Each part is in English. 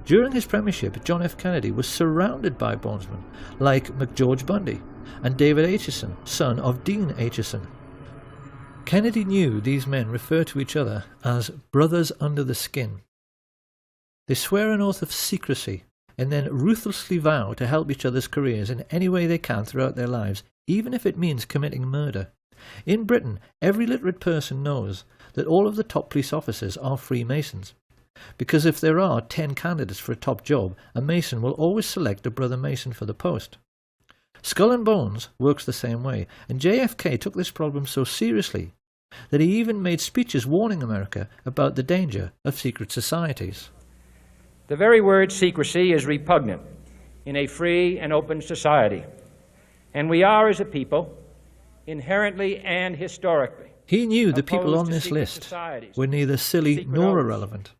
During his premiership, John F. Kennedy was surrounded by bondsmen like McGeorge Bundy and David Acheson, son of Dean Acheson. Kennedy knew these men refer to each other as brothers under the skin. They swear an oath of secrecy and then ruthlessly vow to help each other's careers in any way they can throughout their lives, even if it means committing murder. In Britain, every literate person knows that all of the top police officers are Freemasons, because if there are 10 candidates for a top job, a Mason will always select a brother Mason for the post. Skull and Bones works the same way, and JFK took this problem so seriously that he even made speeches warning America about the danger of secret societies. The very word secrecy is repugnant in a free and open society, and we are, as a people, inherently and historically. He knew the people on this list were neither silly nor irrelevant,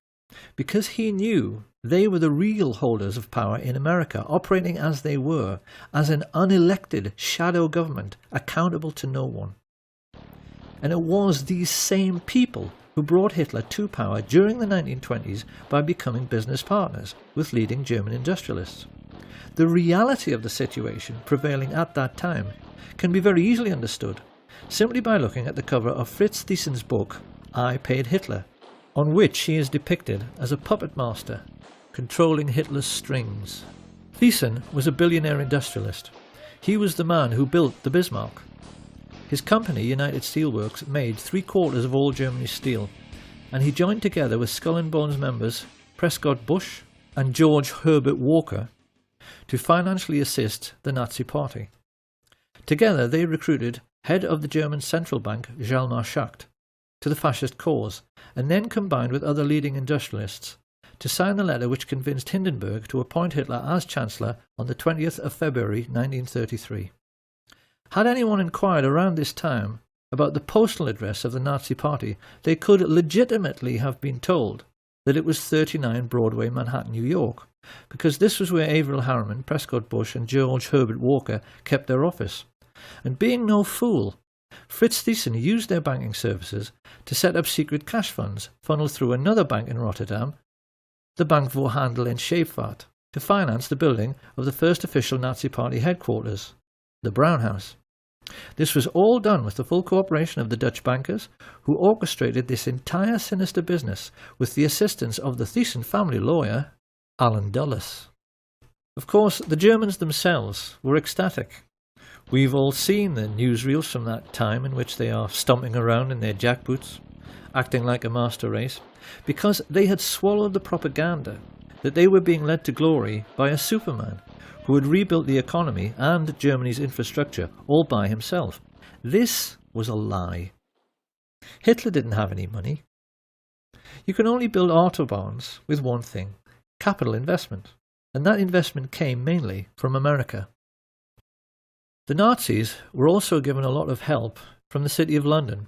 because he knew they were the real holders of power in America, operating as they were, as an unelected shadow government accountable to no one. And it was these same people who brought Hitler to power during the 1920s by becoming business partners with leading German industrialists. The reality of the situation prevailing at that time can be very easily understood simply by looking at the cover of Fritz Thiesen's book, I Paid Hitler, on which he is depicted as a puppet master controlling Hitler's strings. Thiesen was a billionaire industrialist. He was the man who built the Bismarck. His company, United Steelworks, made 3/4 of all Germany's steel, and he joined together with Skull and Bones members Prescott Bush and George Herbert Walker to financially assist the Nazi Party. Together they recruited head of the German central bank Hjalmar Schacht to the fascist cause, and then combined with other leading industrialists to sign the letter which convinced Hindenburg to appoint Hitler as Chancellor on the 20th of February 1933. Had anyone inquired around this time about the postal address of the Nazi Party, they could legitimately have been told that it was 39 Broadway, Manhattan, New York, because this was where Averell Harriman, Prescott Bush and George Herbert Walker kept their office. And being no fool, Fritz Thyssen used their banking services to set up secret cash funds funneled through another bank in Rotterdam, the Bank voor Handel en Scheepvaart, to finance the building of the first official Nazi Party headquarters, the Brown House. This was all done with the full cooperation of the Dutch bankers, who orchestrated this entire sinister business with the assistance of the Thyssen family lawyer, Allen Dulles. Of course, the Germans themselves were ecstatic. We've all seen the newsreels from that time in which they are stomping around in their jackboots, acting like a master race, because they had swallowed the propaganda that they were being led to glory by a Superman who had rebuilt the economy and Germany's infrastructure all by himself. This was a lie. Hitler didn't have any money. You can only build autobahns with one thing: capital investment, and that investment came mainly from America. The Nazis were also given a lot of help from the City of London,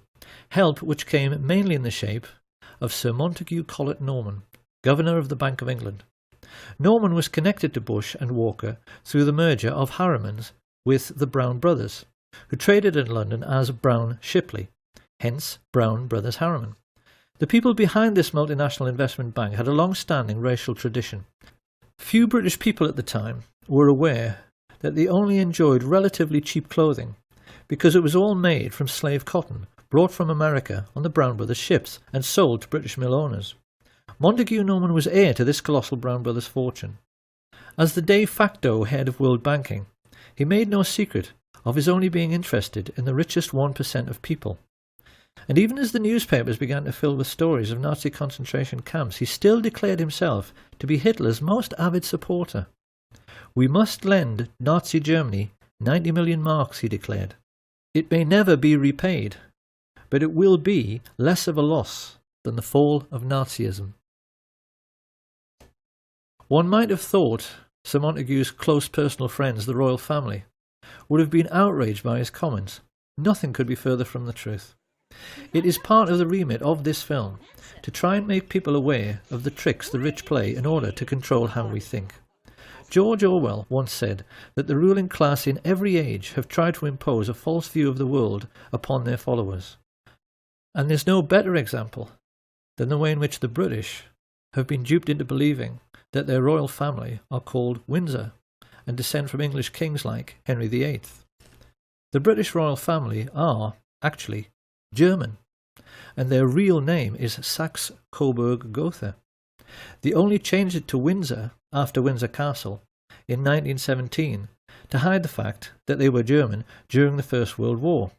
help which came mainly in the shape of Sir Montague Collet Norman, Governor of the Bank of England. Norman was connected to Bush and Walker through the merger of Harriman's with the Brown Brothers, who traded in London as Brown Shipley, hence Brown Brothers Harriman. The people behind this multinational investment bank had a long-standing racial tradition. Few British people at the time were aware that they only enjoyed relatively cheap clothing, because it was all made from slave cotton brought from America on the Brown Brothers ships and sold to British mill owners. Montague Norman was heir to this colossal Brown Brothers fortune. As the de facto head of world banking, he made no secret of his only being interested in the richest 1% of people. And even as the newspapers began to fill with stories of Nazi concentration camps, he still declared himself to be Hitler's most avid supporter. "We must lend Nazi Germany 90 million marks," he declared. "It may never be repaid, but it will be less of a loss than the fall of Nazism." One might have thought Sir Montague's close personal friends, the royal family, would have been outraged by his comments. Nothing could be further from the truth. It is part of the remit of this film to try and make people aware of the tricks the rich play in order to control how we think. George Orwell once said that the ruling class in every age have tried to impose a false view of the world upon their followers. And there's no better example than the way in which the British have been duped into believing that their royal family are called Windsor and descend from English kings like Henry VIII. The British royal family are, actually, German, and their real name is Saxe-Coburg-Gotha. They only changed it to Windsor after Windsor Castle in 1917 to hide the fact that they were German during the First World War.